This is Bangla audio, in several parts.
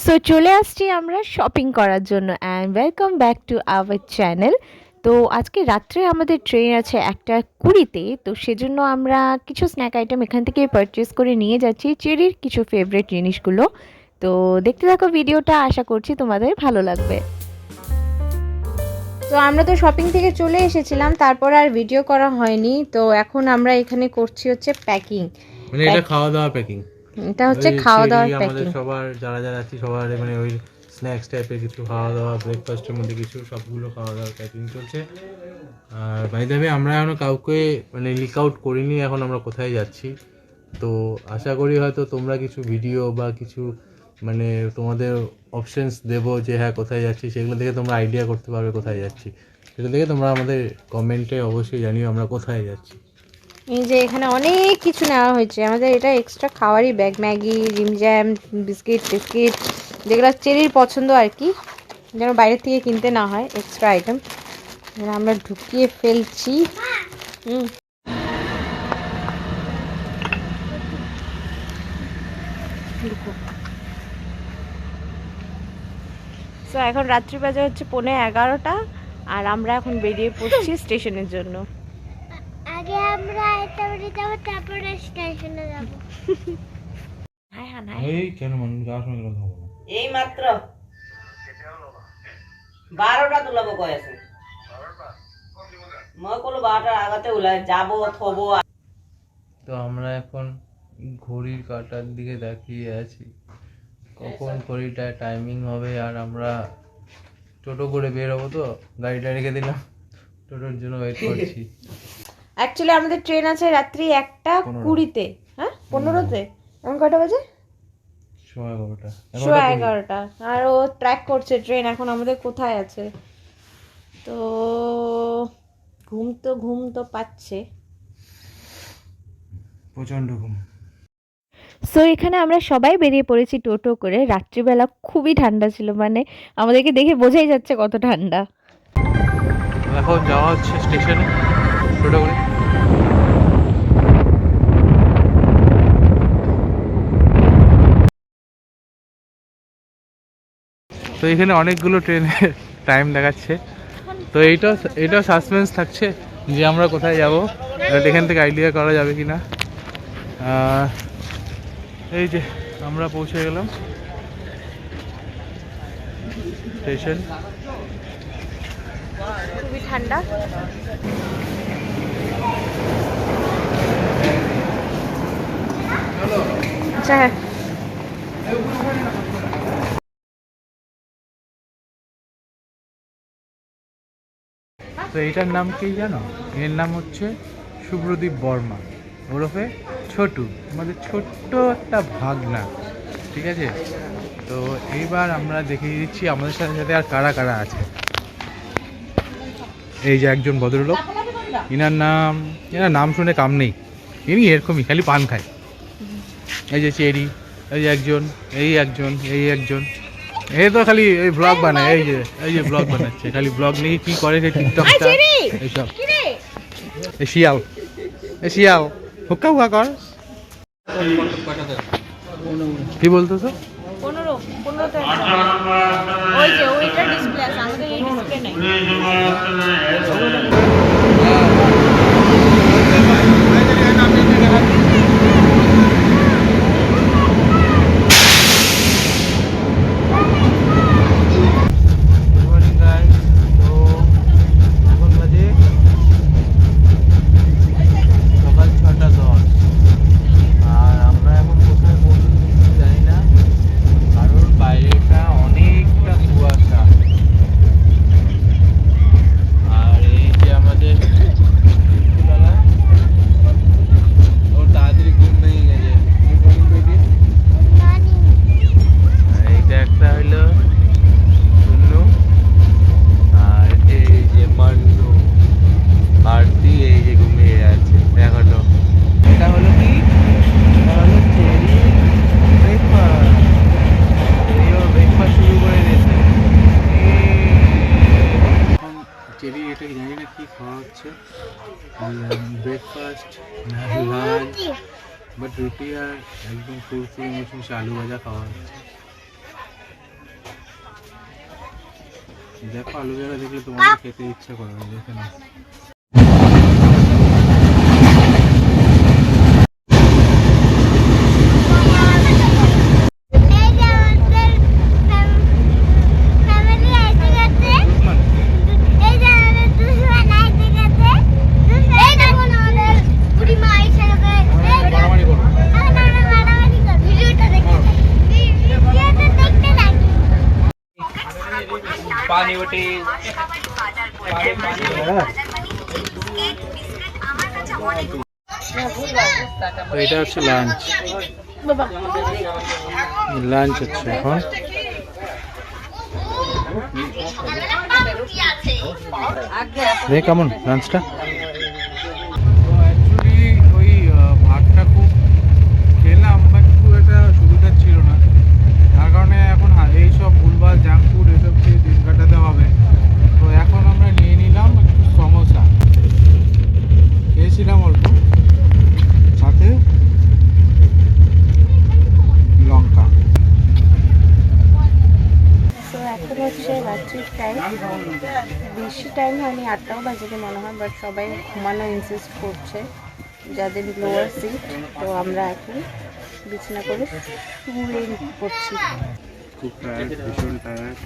সো চলে আসছি আমরা শপিং করার জন্য and welcome back to our channel. তো আজকে রাত্রে আমাদের ট্রেন আছে 1:20-তে, তো সেজন্য আমরা কিছু স্ন্যাক আইটেম এখান থেকে পারচেস করে নিয়ে যাচ্ছি, চেরির কিছু ফেভারিট জিনিসগুলো। তো দেখতে থাকো ভিডিওটা, আশা করছি তোমাদের ভালো লাগবে। তো আমরা তো শপিং থেকে চলে এসেছিলাম, তারপর আর ভিডিও করা হয়নি। তো এখন আমরা এখানে করছি হচ্ছে প্যাকিং, মানে এটা খাওয়া দাওয়া প্যাকিং। এটা হচ্ছে খাওয়া দাওয়ার আমাদের প্যাকিং। সবার যারা যারা আছি সবার মানে ওই স্ন্যাক্স টাইপের কিছু খাওয়া দাওয়া, ব্রেকফাস্টের মধ্যে কিছু সবগুলো খাওয়া দাওয়ার প্যাকিং চলছে। আর বাই দ্য ওয়ে আমরা এখনো কাউকে মানে লিক আউট করিনি এখন আমরা কোথায় যাচ্ছি। তো আশা করি হয়তো তোমরা কিছু ভিডিও বা কিছু মানে তোমাদের অপশনস দেবো যে হ্যাঁ কোথায় যাচ্ছি, সেগুলো দেখে তোমরা আইডিয়া করতে পারবে কোথায় যাচ্ছি। সেটা দেখে তোমরা আমাদের কমেন্টে অবশ্যই জানিও আমরা কোথায় যাচ্ছি। এই যে এখানে অনেক কিছু নেওয়া হয়েছে আমাদের, এটা এক্সট্রা খাওয়ারই bag, Maggi, Jim Jam, biscuit টিস্কিট, যেগুলো চেরির পছন্দ আর কি, যেন বাইরে থেকে কিনতে না হয়, এক্সট্রা আইটেম আমরা ঢুকিয়ে ফেলছি। তো এখন রাত্রি বাজে হচ্ছে 11:15, আর আমরা এখন বেরিয়ে পড়ছি স্টেশনের জন্য। আগে আমরা এটা বাড়ি যাবো, তারপরে স্টেশনে যাবো। হ্যাঁ হ্যাঁ নাই এই কেন মানুষ যাওয়ার সময় কথা বলো এই মাত্র 12টা তুলাবো কয় আছে মই কলো 12টার আগাতে উলাই যাবো থবো। তো আমরা এখন ঘড়ির কাঁটার দিকে তাকিয়ে আছি কখন ঘড়িটা টাইমিং হবে, আর আমরা টোটো করে বের হবো। তো গাড়িটা রেখে দিলাম, টোটোর জন্য ওয়েট করছি। অ্যাকচুয়ালি আমাদের ট্রেন আছে রাত্রি 1:20-তে, হ্যাঁ 15-তে। এখন কয়টা বাজে? 11:15। 11:15। আর ও ট্র্যাক করছে ট্রেন এখন আমাদের কোথায় আছে। তো ঘুম তো পাচ্ছে প্রচন্ড ঘুম। সো এখানে আমরা সবাই বেরিয়ে পড়েছি টোটো করে। রাত্রিবেলা খুবই ঠান্ডা ছিল, মানে আমাদেরকে দেখে বোঝাই যাচ্ছে কত ঠান্ডা। এখন যাওয়া হচ্ছে স্টেশনে টোটো করে। তো এখানে অনেকগুলো ট্রেনের টাইম দেখাচ্ছে, তো এইটাও সাসপেন্স থাকছে যে আমরা কোথায় যাব, এখান থেকে আইডিয়া করা যাবে কি না। এই যে আমরা পৌঁছে গেলাম স্টেশন। খুবই ঠান্ডা। আচ্ছা হ্যাঁ, তো এইটার নাম কি জানো? এর নাম হচ্ছে শুভ্রদীপ বর্মা, ওরফে ছোটু, আমাদের ছোট্ট একটা ভাগনা। ঠিক আছে, তো এইবার আমরা দেখিয়ে দিচ্ছি আমাদের সাথে সাথে আর কারা কারা আছে। এই যে একজন ভদ্রলোক, এনার নাম শুনে কাম নেই, ইনি এরকমই খালি পান খায়। এই যে চেরি, এই যে একজন, এই একজন এই তো খালি এই ব্লগ বানায়, এই যে ব্লগ বানাচ্ছে, খালি ব্লগ নিয়ে কি করে সেই টিকটকটা এইসব। এই শিয়াল হুক্কা হুক্কা কর। কি বলতো তো? 15-15-তে ওই যে ওইটা ডিসপ্লে আছে, আমাদের এই ডিসপ্লে নেই। সকাল 6:10, আর আমরা এখন কোথায় পৌঁছেছি জানি না, কারণ বাইরেটা অনেকটা কুয়াশা। আর এই যে আমাদের ওর তাড়াতাড়ি ঘুম ভেঙে গেছে। আর এইটা একটা হইলো শুনলু, আর এই যে মান্নু আরতি এই যে ঘুমিয়ে আছে এখনো। এটা হলো কি, এটা হলো চেরি ব্রেকফাস্ট। চেরিও ব্রেকফাস্ট শুরু করে দিয়েছে। এখন চেরি এটা জানি না কি খাওয়া হচ্ছে, ব্রেকফাস্ট না লাঞ্চ, বাট রুটি আর একদম ফুরফুরি মুচমুচে আলু ভাজা খাওয়া হচ্ছে। দেখো আলু বেলা দেখলে তোমাদের খেতে ইচ্ছা করবে, দেখে না। এই যে আমাদের ফ্যামিলি আইতে গেছে, এই যে আমাদের দুশমান আইতে গেছে, এই দেখুন আমাদের বুড়ি মা এসে গেছে, এই মারামারি করো। এখন আমরা মারামারি করব, ভিডিওটা দেখতে থাকি। पानी बटी তো এটা হচ্ছে লাঞ্চ, লাঞ্চ হচ্ছে এখন। দেখ কেমন লাঞ্চটা। অ্যাকচুয়ালি ওই ভাতটা খুব খেলাম, বাট খুব একটা সুবিধা ছিল না, তার কারণে এখন এইসব ভুলভাল জাঙ্ক ফুড এসব খেয়ে দিন কাটাতে হবে। তো এখন আমরা নিয়ে নিলাম একটু সমোসা, খেয়েছিলাম অল্প, সাথে লঙ্কা। তো এখন হচ্ছে রাত্রির টাইম, বেশি টাইম হয়নি, 8টাও বাজে মনে হয়, বাট সবাই ঘুমানো ইনসিস্ট করছে যাদের লোয়ার সিট। তো আমরা এখন বিছানা করে শুয়ে পড়ছি। খুব টায়ার্ড, ভীষণ টায়ার্ড,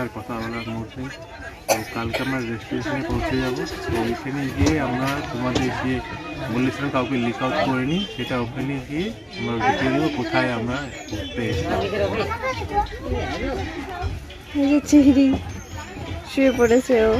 আর কথা বলার মুড নেই। তো কালকে আমরা রেস্টুরেন্টে পৌঁছে যাবো, তো ওইখানে গিয়ে আমরা তোমাদের যে বলেছিলাম কাউকে লিক আউট করে নিই, সেটা ওখানে গিয়ে আমরা দেখিয়ে দেবো কোথায় আমরা ঘুরতে এসেছি। চিড়ি শুয়ে পড়েছে ও।